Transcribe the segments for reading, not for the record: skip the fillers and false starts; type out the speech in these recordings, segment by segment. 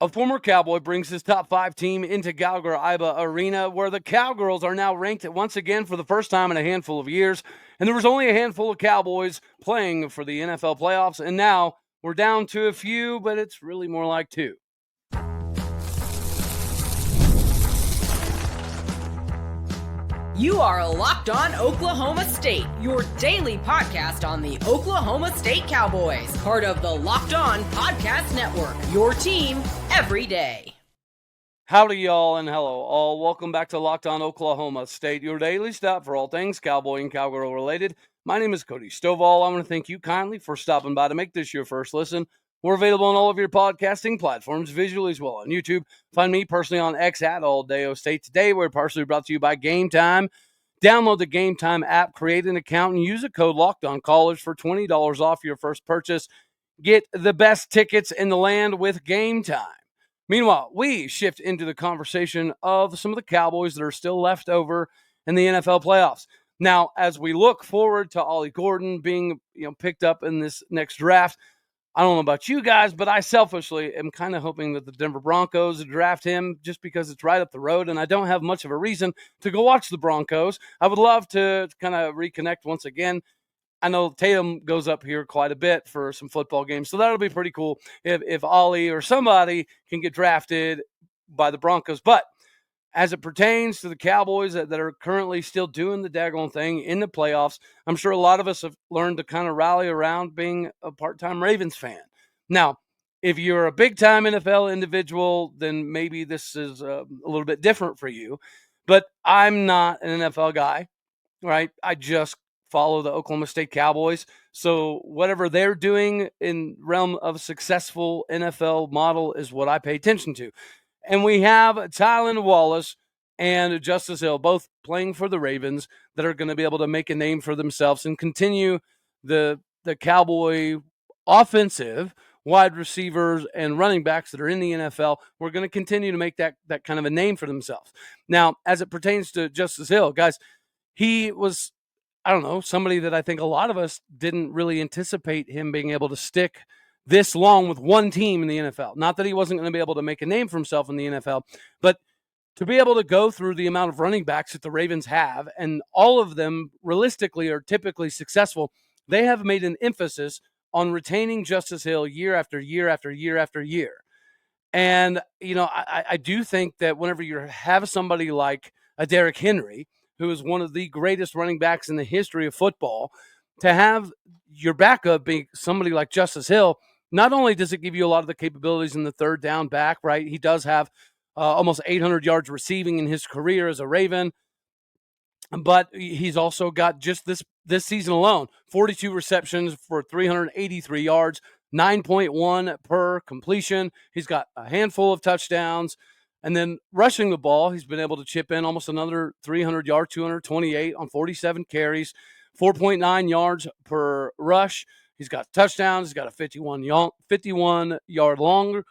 A former Cowboy brings his top 5 team into Gallagher Iba Arena, where the Cowgirls are now ranked once again for the first time in a handful of years. And there was only a handful of Cowboys playing for the NFL playoffs, and now we're down to a few, but it's really more like 2. You are Locked On Oklahoma State, your daily podcast on the Oklahoma State Cowboys, part of the Locked On Podcast Network, your team every day. Howdy, y'all, and hello, all. Welcome back to Locked On Oklahoma State, your daily stop for all things Cowboy and Cowgirl related. My name is Cody Stovall. I want to thank you kindly for stopping by to make this your first listen. We're available on all of your podcasting platforms, visually as well on YouTube. Find me personally on X at All Day O State. Today, we're partially brought to you by GameTime. Download the GameTime app, create an account, and use a code LOCKEDONCallers for $20 off your first purchase. Get the best tickets in the land with GameTime. Meanwhile, we shift into the conversation of some of the Cowboys that are still left over in the NFL playoffs. Now, as we look forward to Ollie Gordon being picked up in this next draft, I don't know about you guys, but I selfishly am kind of hoping that the Denver Broncos draft him just because it's right up the road, and I don't have much of a reason to go watch the Broncos. I would love to kind of reconnect once again. I know Tatum goes up here quite a bit for some football games, so that'll be pretty cool if Ollie or somebody can get drafted by the Broncos. But as it pertains to the Cowboys that are currently still doing the daggone thing in the playoffs, I'm sure a lot of us have learned to kind of rally around being a part-time Ravens fan. Now, if you're a big-time NFL individual, then maybe this is a little bit different for you. But I'm not an NFL guy, right? I just follow the Oklahoma State Cowboys. So whatever they're doing in realm of successful NFL model is what I pay attention to. And we have Tylan Wallace and Justice Hill both playing for the Ravens that are going to be able to make a name for themselves and continue the Cowboy offensive wide receivers and running backs that are in the NFL. We're going to continue to make that kind of a name for themselves. Now, as it pertains to Justice Hill, guys, he was, I don't know, somebody that I think a lot of us didn't really anticipate him being able to stick this long with one team in the NFL. Not that he wasn't going to be able to make a name for himself in the NFL, but to be able to go through the amount of running backs that the Ravens have, and all of them realistically are typically successful, they have made an emphasis on retaining Justice Hill year after year after year after year. And, I do think that whenever you have somebody like a Derrick Henry, who is one of the greatest running backs in the history of football, to have your backup be somebody like Justice Hill, not only does it give you a lot of the capabilities in the third down back, right? He does have almost 800 yards receiving in his career as a Raven, but he's also got just this season alone, 42 receptions for 383 yards, 9.1 per completion. He's got a handful of touchdowns. And then rushing the ball, he's been able to chip in almost another 300 yards, 228 on 47 carries, 4.9 yards per rush. He's got touchdowns. He's got a 51-yard long.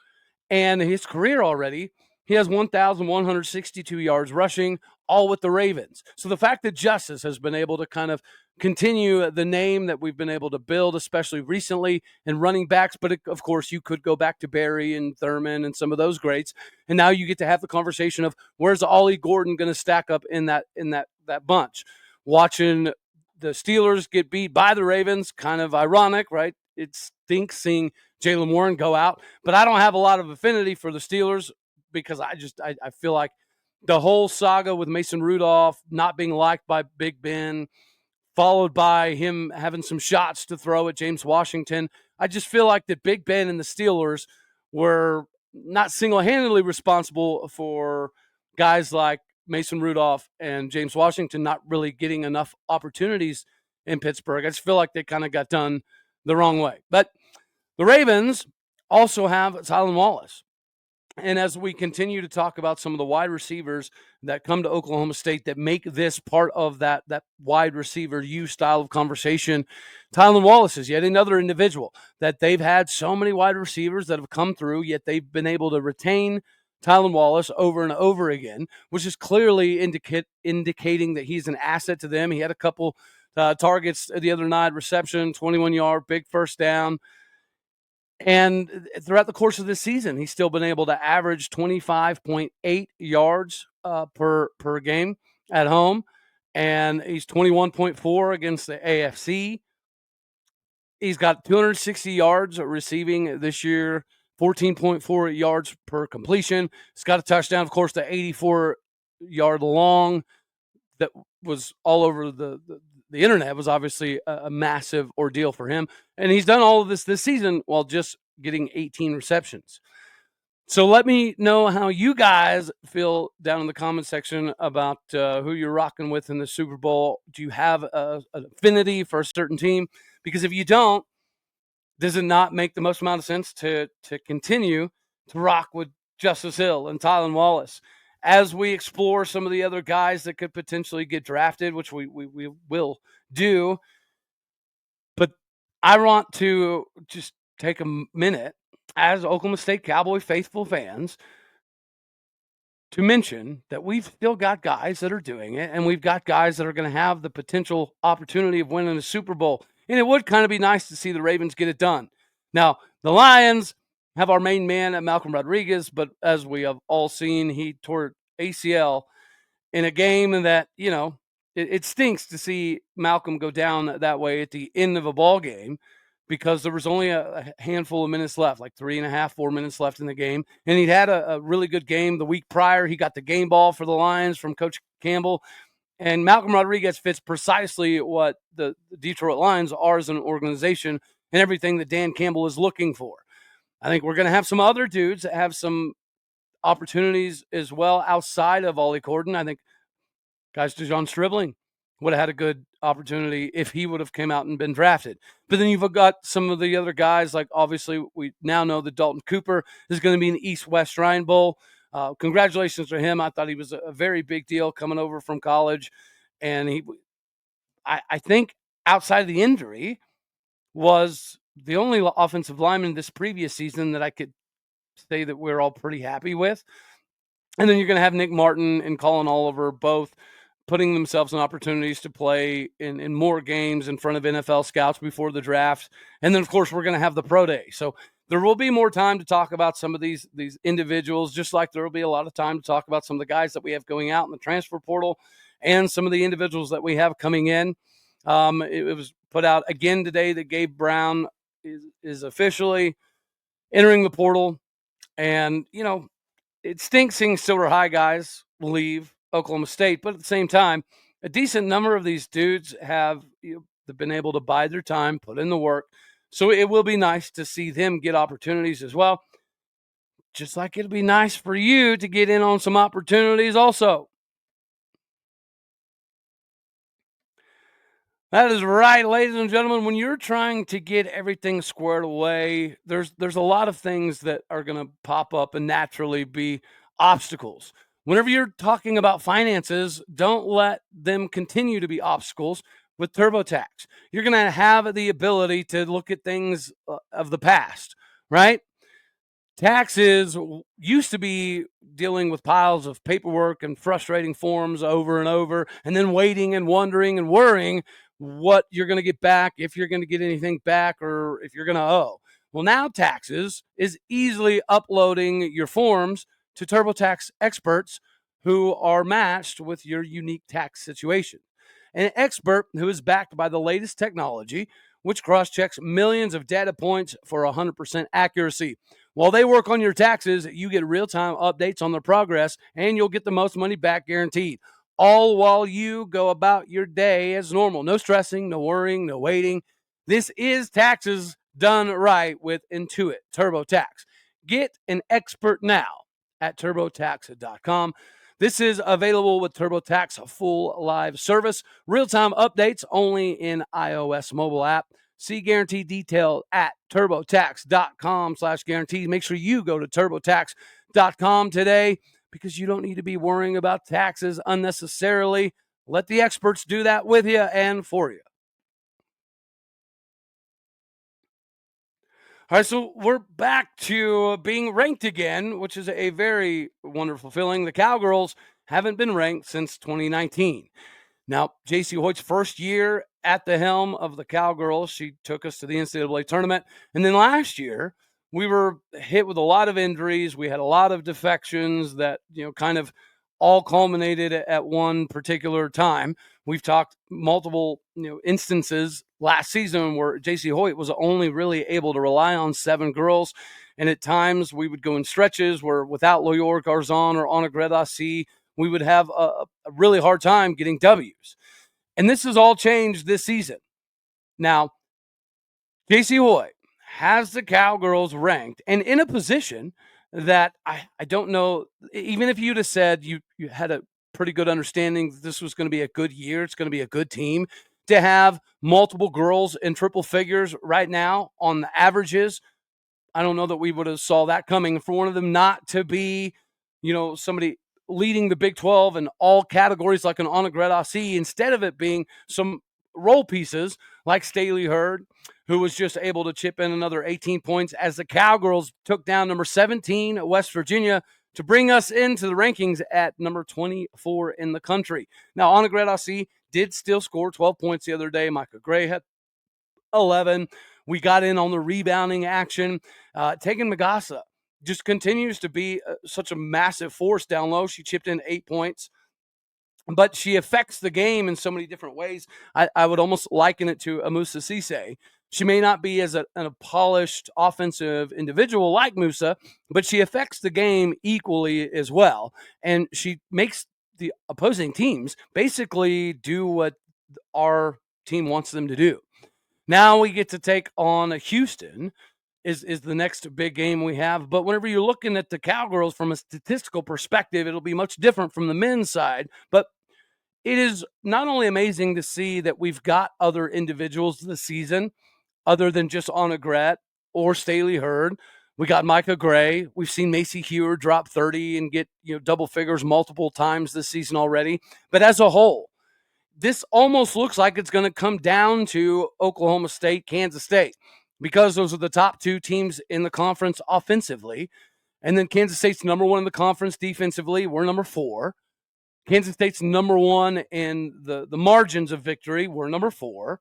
And his career already, he has 1,162 yards rushing, all with the Ravens. So the fact that Justice has been able to kind of continue the name that we've been able to build, especially recently in running backs, but of course you could go back to Barry and Thurman and some of those greats, and now you get to have the conversation of where's Ollie Gordon going to stack up in that bunch. Watching the Steelers get beat by the Ravens, kind of ironic, right? It stinks seeing Jaylen Warren go out, but I don't have a lot of affinity for the Steelers because I feel like the whole saga with Mason Rudolph not being liked by Big Ben, followed by him having some shots to throw at James Washington. I just feel like that Big Ben and the Steelers were not single-handedly responsible for guys like Mason Rudolph and James Washington not really getting enough opportunities in Pittsburgh. I just feel like they kind of got done the wrong way. But the Ravens also have Tylan Wallace. And as we continue to talk about some of the wide receivers that come to Oklahoma State that make this part of that wide receiver U style of conversation, Tylan Wallace is yet another individual that they've had so many wide receivers that have come through, yet they've been able to retain Tylan Wallace over and over again, which is clearly indicating that he's an asset to them. He had a couple targets the other night, reception, 21-yard, big first down. And throughout the course of this season, he's still been able to average 25.8 yards per game at home, and he's 21.4 against the AFC. He's got 260 yards receiving this year, 14.4 yards per completion. He's got a touchdown, of course, the 84-yard long that was all over the internet. It was obviously a massive ordeal for him. And he's done all of this season while just getting 18 receptions. So let me know how you guys feel down in the comment section about who you're rocking with in the Super Bowl. Do you have an affinity for a certain team? Because if you don't, does it not make the most amount of sense to continue to rock with Justice Hill and Tylan Wallace as we explore some of the other guys that could potentially get drafted, which we will do? But I want to just take a minute as Oklahoma State Cowboy faithful fans to mention that we've still got guys that are doing it, and we've got guys that are going to have the potential opportunity of winning a Super Bowl. And it would kind of be nice to see the Ravens get it done. Now, the Lions have our main man, Malcolm Rodriquez, but as we have all seen, he tore ACL in a game that, it stinks to see Malcolm go down that way at the end of a ball game, because there was only a handful of minutes left, like 3.5, 4 minutes left in the game. And he'd had a really good game the week prior. He got the game ball for the Lions from Coach Campbell. And Malcolm Rodriquez fits precisely what the Detroit Lions are as an organization and everything that Dan Campbell is looking for. I think we're going to have some other dudes that have some opportunities as well outside of Ollie Gordon. I think guys, DeJon Stribling would have had a good opportunity if he would have come out and been drafted. But then you've got some of the other guys, like obviously we now know that Dalton Cooper is going to be in the East-West Shrine Bowl. Congratulations to him. I thought he was a very big deal coming over from college. And I think outside of the injury, was the only offensive lineman this previous season that I could say that we're all pretty happy with. And then you're going to have Nick Martin and Colin Oliver both putting themselves in opportunities to play in more games in front of NFL scouts before the draft. And then, of course, we're going to have the pro day. So there will be more time to talk about some of these individuals, just like there will be a lot of time to talk about some of the guys that we have going out in the transfer portal and some of the individuals that we have coming in. It was put out again today that Gabe Brown is officially entering the portal. And, it stinks seeing Silver High guys leave Oklahoma State, but at the same time, a decent number of these dudes have been able to bide their time, put in the work. So it will be nice to see them get opportunities as well. Just like it'll be nice for you to get in on some opportunities also. That is right, ladies and gentlemen. When you're trying to get everything squared away, there's a lot of things that are going to pop up and naturally be obstacles. Whenever you're talking about finances, don't let them continue to be obstacles with TurboTax. You're going to have the ability to look at things of the past, right? Taxes used to be dealing with piles of paperwork and frustrating forms over and over, and then waiting and wondering and worrying what you're going to get back, if you're going to get anything back, or if you're going to owe. Well, now Taxes is easily uploading your forms to TurboTax experts who are matched with your unique tax situation. An expert who is backed by the latest technology, which cross-checks millions of data points for 100% accuracy. While they work on your taxes, you get real-time updates on their progress, and you'll get the most money back guaranteed, all while you go about your day as normal. No stressing, no worrying, no waiting. This is taxes done right with Intuit TurboTax. Get an expert now at TurboTax.com. This is available with TurboTax Full Live Service. Real-time updates only in iOS mobile app. See guarantee detail at TurboTax.com/guarantee. Make sure you go to TurboTax.com today, because you don't need to be worrying about taxes unnecessarily. Let the experts do that with you and for you. All right, so we're back to being ranked again, which is a very wonderful feeling. The Cowgirls haven't been ranked since 2019. Now, Jacie Hoyt's first year at the helm of the Cowgirls, she took us to the NCAA tournament. And then last year, we were hit with a lot of injuries. We had a lot of defections that, kind of all culminated at one particular time. We've talked multiple, instances last season where Jacie Hoyt was only really able to rely on 7 girls. And at times we would go in stretches where without Loyor Garzon or Anna Gredasi, we would have a really hard time getting W's. And this has all changed this season. Now, Jacie Hoyt has the Cowgirls ranked and in a position that I don't know, even if you'd have said you had a pretty good understanding that this was going to be a good year, it's going to be a good team, to have multiple girls in triple figures right now on the averages, I don't know that we would have saw that coming. For one of them not to be, somebody leading the Big 12 in all categories like an Anna Gredasi, instead of it being some role pieces like Staley Hurd, who was just able to chip in another 18 points as the Cowgirls took down number 17, West Virginia, to bring us into the rankings at number 24 in the country. Now, Anna Gredasi did still score 12 points the other day. Micah Gray had 11. We got in on the rebounding action. Tegan Magassa just continues to be such a massive force down low. She chipped in 8 points, but she affects the game in so many different ways. I would almost liken it to Musa Cisse. She may not be as a polished offensive individual like Musa, but she affects the game equally as well. And she makes the opposing teams basically do what our team wants them to do. Now we get to take on Houston is the next big game we have. But whenever you're looking at the Cowgirls from a statistical perspective, it'll be much different from the men's side. But it is not only amazing to see that we've got other individuals this season other than just Anna Gret or Staley Hurd. We got Micah Gray. We've seen Macy Hewer drop 30 and get double figures multiple times this season already. But as a whole, this almost looks like it's going to come down to Oklahoma State, Kansas State, because those are the top 2 teams in the conference offensively. And then Kansas State's number 1 in the conference defensively. We're number 4. Kansas State's number 1 in the margins of victory. We're number 4.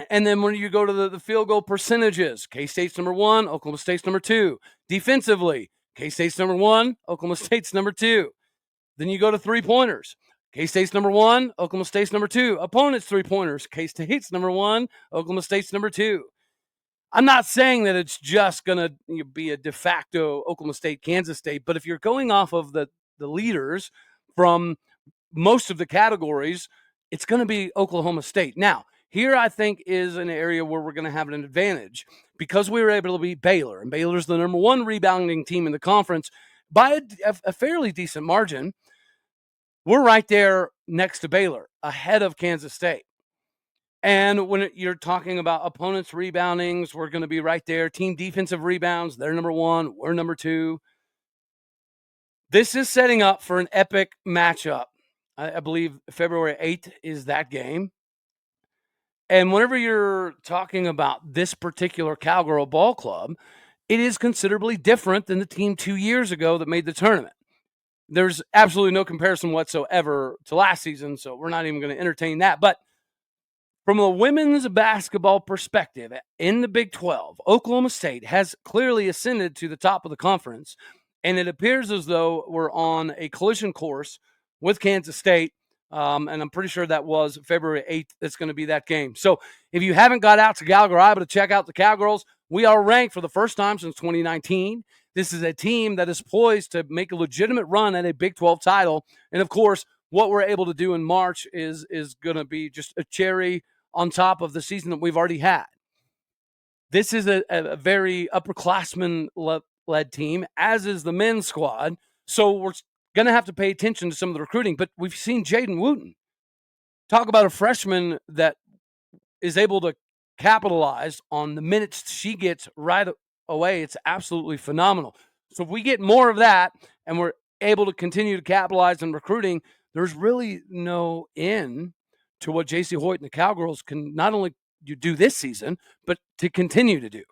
And then when you go to the field goal percentages, K-State's number 1, Oklahoma State's number 2. Defensively, K-State's number 1, Oklahoma State's number 2. Then you go to three-pointers. K-State's number 1, Oklahoma State's number 2. Opponents' three-pointers. K-State's number 1, Oklahoma State's number 2. I'm not saying that it's just going to be a de facto Oklahoma State, Kansas State, but if you're going off of the leaders from most of the categories, it's going to be Oklahoma State. Now, here I think is an area where we're going to have an advantage because we were able to beat Baylor, and Baylor's the number 1 rebounding team in the conference by a fairly decent margin. We're right there next to Baylor, ahead of Kansas State. And when you're talking about opponents' reboundings, we're going to be right there. Team defensive rebounds, they're number 1, we're number 2. This is setting up for an epic matchup. I believe February 8th is that game. And whenever you're talking about this particular Cowgirl ball club, it is considerably different than the team 2 years ago that made the tournament. There's absolutely no comparison whatsoever to last season, so we're not even going to entertain that. But from a women's basketball perspective, in the Big 12, Oklahoma State has clearly ascended to the top of the conference, and it appears as though we're on a collision course with Kansas State, and I'm pretty sure that was February 8th. That's going to be that game. So if you haven't got out to Gallagher Iba to check out the Cowgirls, we are ranked for the first time since 2019. This is a team that is poised to make a legitimate run at a Big 12 title. And, of course, what we're able to do in March is going to be just a cherry on top of the season that we've already had. This is a very upperclassman-led team, as is the men's squad. So we're going to have to pay attention to some of the recruiting. But we've seen Jaden Wooten. Talk about a freshman that is able to capitalize on the minutes she gets right away. It's absolutely phenomenal. So if we get more of that and we're able to continue to capitalize on recruiting, there's really no end to what Jacie Hoyt and the Cowgirls can not only do this season, but to continue to do.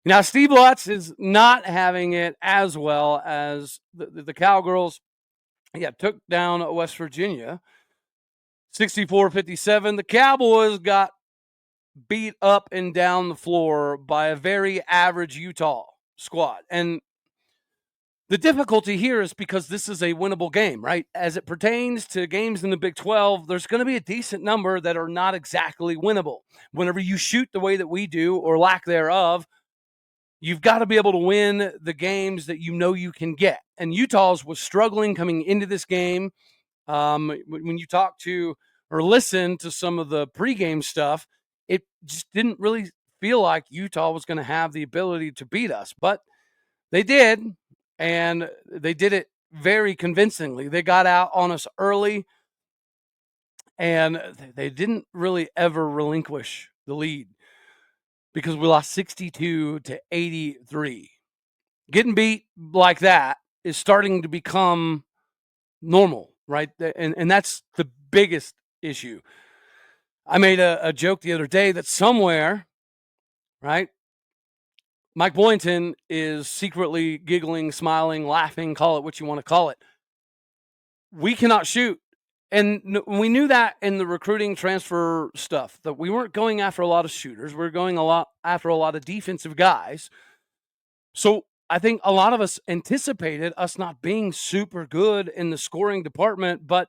Now, Steve Lutz is not having it as well as the Cowgirls. Took down West Virginia 64-57. The Cowboys got beat up and down the floor by a very average Utah squad. And the difficulty here is because this is a winnable game, right? As it pertains to games in the Big 12, there's going to be a decent number that are not exactly winnable. Whenever you shoot the way that we do, or lack thereof, you've got to be able to win the games that you know you can get. And Utah's was struggling coming into this game. When you talk to or listen to some of the pregame stuff, it just didn't really feel like Utah was going to have the ability to beat us. But they did, and they did it very convincingly. They got out on us early, and they didn't really ever relinquish the lead because we lost 62-83. Getting beat like that is starting to become normal, right? And that's the biggest issue. I made a joke the other day that somewhere, right, Mike Boynton is secretly giggling, smiling, laughing, call it what you want to call it. We cannot shoot. And we knew that in the recruiting transfer stuff, that we weren't going after a lot of shooters. We were going after a lot of defensive guys. So I think a lot of us anticipated us not being super good in the scoring department, but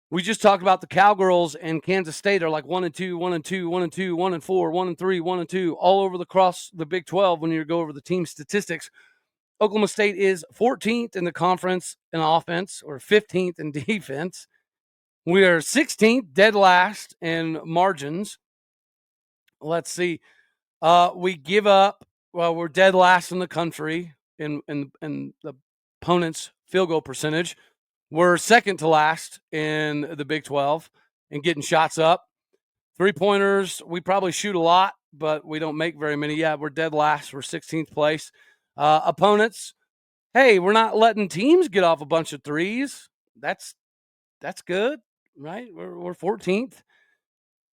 we just talked about the Cowgirls and Kansas State are like 1-2, 1-2, 1-2, 1-4, 1-3, 1-2, all over across the Big 12 when you go over the team statistics. Oklahoma State is 14th in the conference in offense, or 15th in defense. We are 16th, dead last in margins. Let's see. We give up. Well, we're dead last in the country in the opponent's field goal percentage. We're second to last in the Big 12 and getting shots up. 3-pointers, we probably shoot a lot, but we don't make very many. Yeah, we're dead last. We're 16th place. Opponents, hey, we're not letting teams get off a bunch of threes. That's good, right? We're 14th.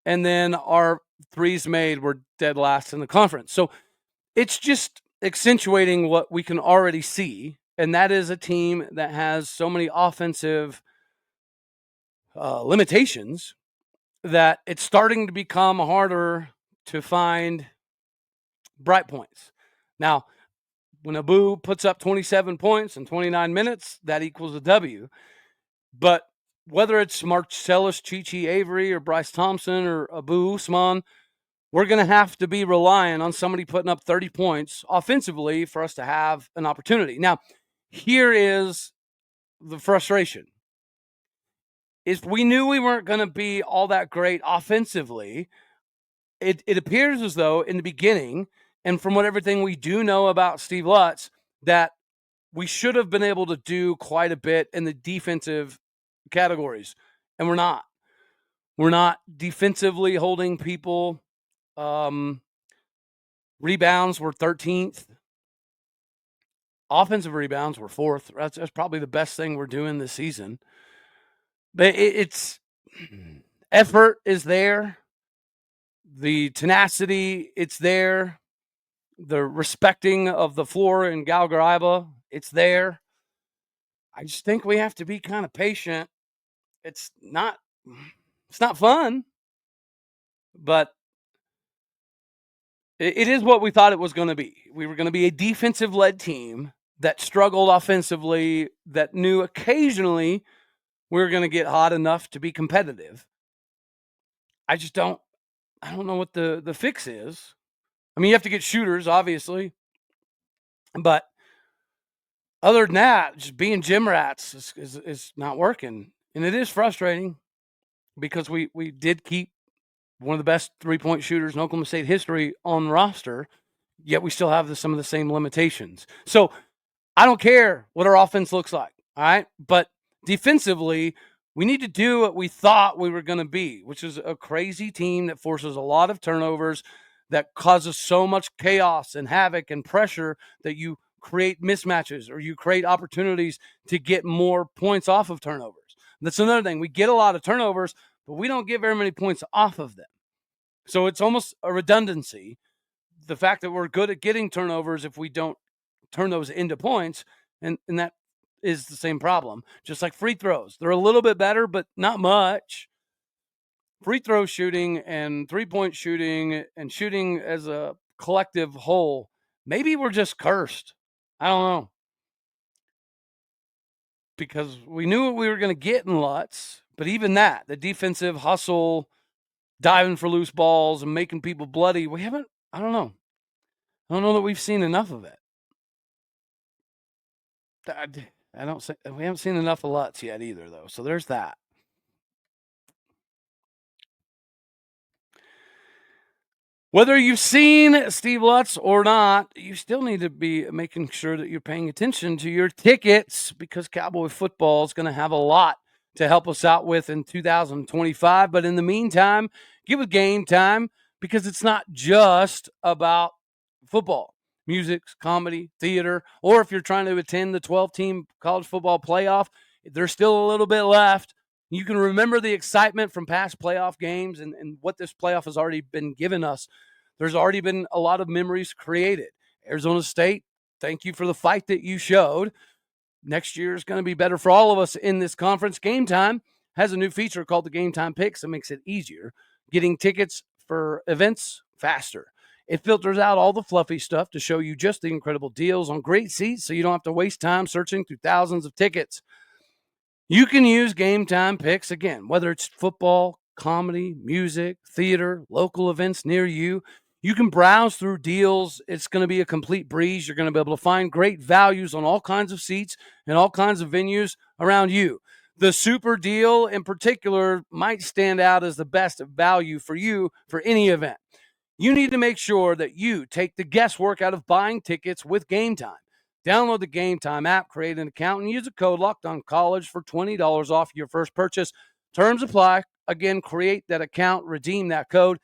And then our threes made, we're dead last in the conference. So it's just accentuating what we can already see. And that is a team that has so many offensive limitations that it's starting to become harder to find bright points. Now, when Abu puts up 27 points in 29 minutes, that equals a W. But whether it's Marcellus Chichi Avery or Bryce Thompson or Abu Usman, we're going to have to be relying on somebody putting up 30 points offensively for us to have an opportunity. Now, here is the frustration. Is we knew we weren't going to be all that great offensively. It appears as though in the beginning, and from everything we do know about Steve Lutz, that we should have been able to do quite a bit in the defensive categories, and we're not. We're not defensively holding people. Rebounds were 13th. Offensive rebounds were 4th. That's probably the best thing we're doing this season. But it's effort is there. The tenacity, it's there. The respecting of the floor in Galgaraiba, it's there. I just think we have to be kind of patient. It's not fun, but it is what we thought it was going to be. We were going to be a defensive-led team that struggled offensively, that knew occasionally we were going to get hot enough to be competitive. I don't know what the fix is. I mean, you have to get shooters, obviously. But other than that, just being gym rats is not working. And it is frustrating because we did keep one of the best three-point shooters in Oklahoma State history on roster, yet we still have some of the same limitations. So I don't care what our offense looks like, all right? But defensively, we need to do what we thought we were going to be, which is a crazy team that forces a lot of turnovers, that causes so much chaos and havoc and pressure that you create mismatches or you create opportunities to get more points off of turnovers. That's another thing. We get a lot of turnovers, but we don't get very many points off of them. So it's almost a redundancy. The fact that we're good at getting turnovers if we don't turn those into points, and that is the same problem. Just like free throws. They're a little bit better, but not much. free throw shooting and three-point shooting and shooting as a collective whole, maybe we're just cursed. I don't know. Because we knew what we were going to get in Lutz, but even that, the defensive hustle, diving for loose balls and making people bloody, we haven't, I don't know. I don't know that we've seen enough of it. I don't say we haven't seen enough of Lutz yet either, though. So there's that. Whether you've seen Steve Lutz or not, you still need to be making sure that you're paying attention to your tickets because Cowboy football is going to have a lot to help us out with in 2025. But in the meantime, get with GameTime because it's not just about football, music, comedy, theater, or if you're trying to attend the 12-team college football playoff, there's still a little bit left. You can remember the excitement from past playoff games and what this playoff has already been given us. There's already been a lot of memories created. Arizona State, thank you for the fight that you showed. Next year is going to be better for all of us in this conference. GameTime has a new feature called the GameTime Picks that makes it easier getting tickets for events faster. It filters out all the fluffy stuff to show you just the incredible deals on great seats so you don't have to waste time searching through thousands of tickets. You can use GameTime Picks, again, whether it's football, comedy, music, theater, local events near you. You can browse through deals. It's going to be a complete breeze. You're going to be able to find great values on all kinds of seats and all kinds of venues around you. The super deal in particular might stand out as the best value for you for any event. You need to make sure that you take the guesswork out of buying tickets with GameTime. Download the GameTime app, create an account, and use the code LOCKEDONCollege for $20 off your first purchase. Terms apply. Again, create that account, redeem that code,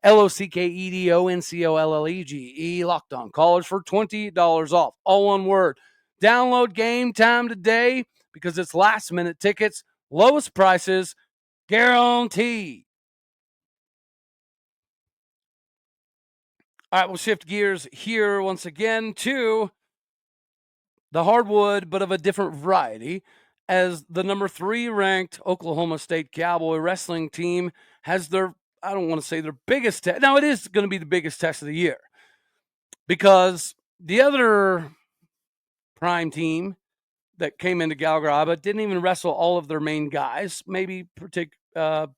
LOCKEDONCOLLEGE, LOCKEDONCollege for $20 off. All one word. Download GameTime today because it's last-minute tickets, lowest prices, guaranteed. All right, we'll shift gears here once again to the hardwood, but of a different variety, as the number 3 ranked Oklahoma State Cowboy wrestling team has their, I don't want to say their biggest test. Now, it is going to be the biggest test of the year because the other prime team that came into Galgaraba didn't even wrestle all of their main guys, maybe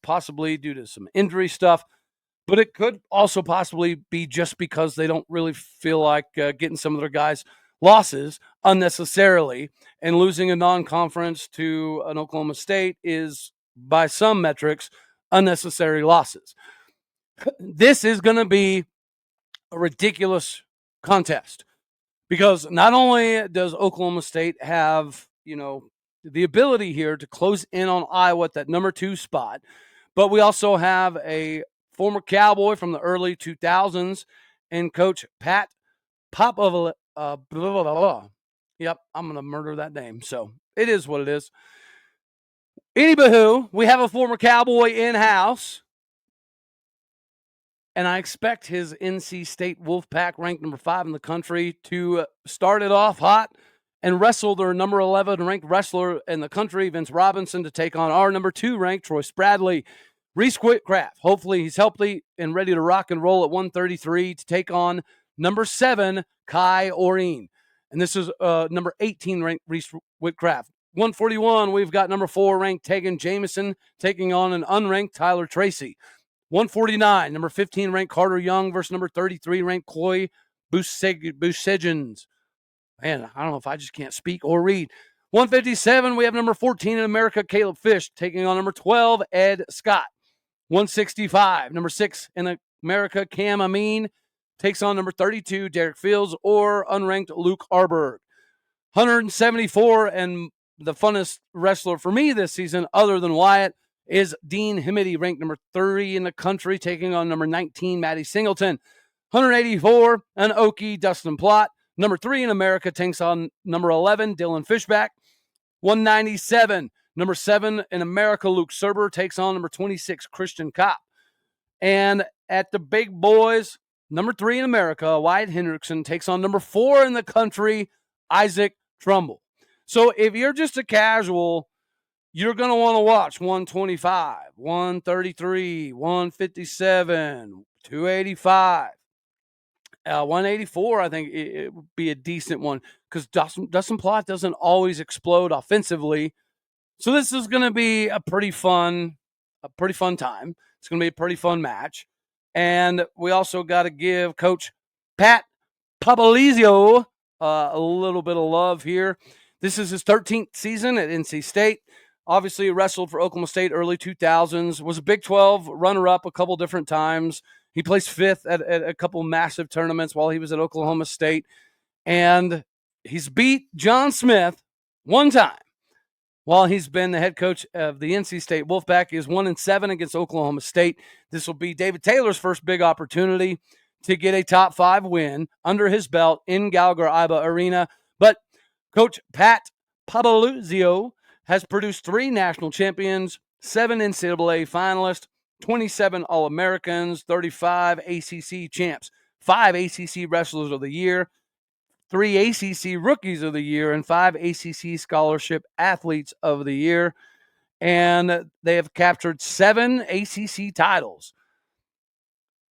possibly due to some injury stuff. But it could also possibly be just because they don't really feel like getting some of their guys losses unnecessarily, and losing a non-conference to an Oklahoma State is, by some metrics, unnecessary losses. This is going to be a ridiculous contest because not only does Oklahoma State have, the ability here to close in on Iowa at that number 2 spot, but we also have a former Cowboy from the early 2000s and Coach Pat Popovic. Yep, I'm going to murder that name. So it is what it is. Anywho, we have a former Cowboy in-house. And I expect his NC State Wolfpack, ranked number 5 in the country, to start it off hot and wrestle their number 11 ranked wrestler in the country, Vince Robinson, to take on our number 2 ranked Troy Spradley. Reese Whitcraft, hopefully he's healthy and ready to rock and roll at 133 to take on number 7, Kai Oreen. And this is number 18 ranked Reese Whitcraft. 141, we've got number 4 ranked Tegan Jameson taking on an unranked Tyler Tracy. 149, number 15 ranked Carter Young versus number 33 ranked Chloe Busegens. Man, I don't know if I just can't speak or read. 157, we have number 14 in America, Caleb Fish, taking on number 12, Ed Scott. 165, number 6 in America, Cam Amin, takes on number 32, Derek Fields, or unranked Luke Arberg. 174, and the funnest wrestler for me this season, other than Wyatt, is Dean Himity, ranked number 30 in the country, taking on number 19, Maddie Singleton. 184, an Okie, Dustin Plott. Number 3 in America takes on number 11, Dylan Fishback. 197, number 7 in America, Luke Serber, takes on number 26, Christian Kopp. And at the big boys, number 3 in America, Wyatt Hendrickson, takes on number 4 in the country, Isaac Trumbull. So if you're just a casual, you're going to want to watch 125, 133, 157, 285. 184, I think it would be a decent one because Dustin Plott doesn't always explode offensively. So this is going to be a pretty fun time. It's going to be a pretty fun match. And we also got to give Coach Pat Papalizio a little bit of love here. This is his 13th season at NC State. Obviously, he wrestled for Oklahoma State early 2000s, was a Big 12 runner-up a couple different times. He placed fifth at a couple massive tournaments while he was at Oklahoma State. And he's beat John Smith one time while he's been the head coach of the NC State Wolfpack. He is 1-7 against Oklahoma State. This will be David Taylor's first big opportunity to get a top 5 win under his belt in Gallagher-Iba Arena. But Coach Pat Papalizio has produced 3 national champions, 7 NCAA finalists, 27 All-Americans, 35 ACC champs, 5 ACC Wrestlers of the Year, 3 ACC Rookies of the Year, and 5 ACC Scholarship Athletes of the Year. And they have captured 7 ACC titles: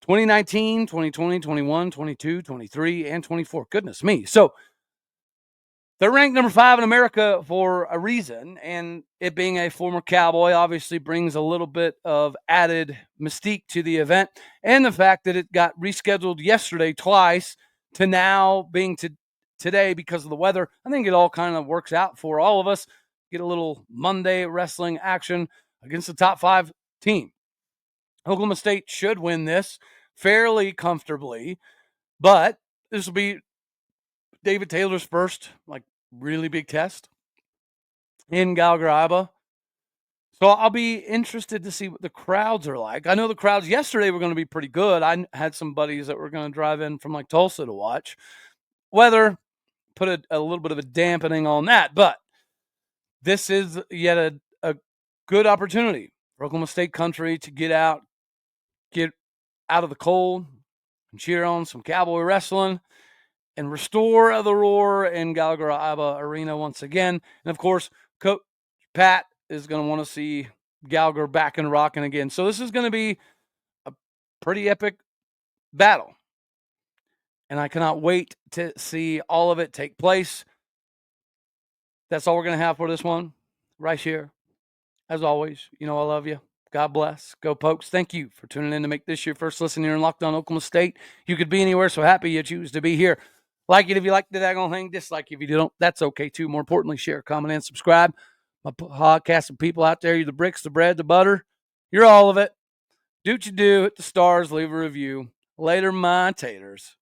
2019, 2020, 21, 22, 23, and 24. Goodness me. So they're ranked number 5 in America for a reason, and it being a former Cowboy obviously brings a little bit of added mystique to the event, and the fact that it got rescheduled yesterday twice to now being today because of the weather. I think it all kind of works out for all of us. Get a little Monday wrestling action against the top 5 team. Oklahoma State should win this fairly comfortably, but this will be David Taylor's first, really big test in Gallagher-Iba. So I'll be interested to see what the crowds are like. I know the crowds yesterday were going to be pretty good. I had some buddies that were going to drive in from Tulsa to watch. Weather put a little bit of a dampening on that, but this is yet a good opportunity for Oklahoma State country to get out of the cold and cheer on some Cowboy wrestling and restore the roar in Gallagher-Iba Arena once again. And, of course, Coach Pat is going to want to see Gallagher back and rocking again. So this is going to be a pretty epic battle. And I cannot wait to see all of it take place. That's all we're going to have for this one right here. As always, I love you. God bless. Go Pokes. Thank you for tuning in to make this your first listen here in Locked On Oklahoma State. You could be anywhere, so happy you choose to be here. Like it if you like the daggone thing. Dislike if you don't. That's okay, too. More importantly, share, comment, and subscribe. My podcast and people out there, you're the bricks, the bread, the butter. You're all of it. Do what you do. Hit the stars. Leave a review. Later, my taters.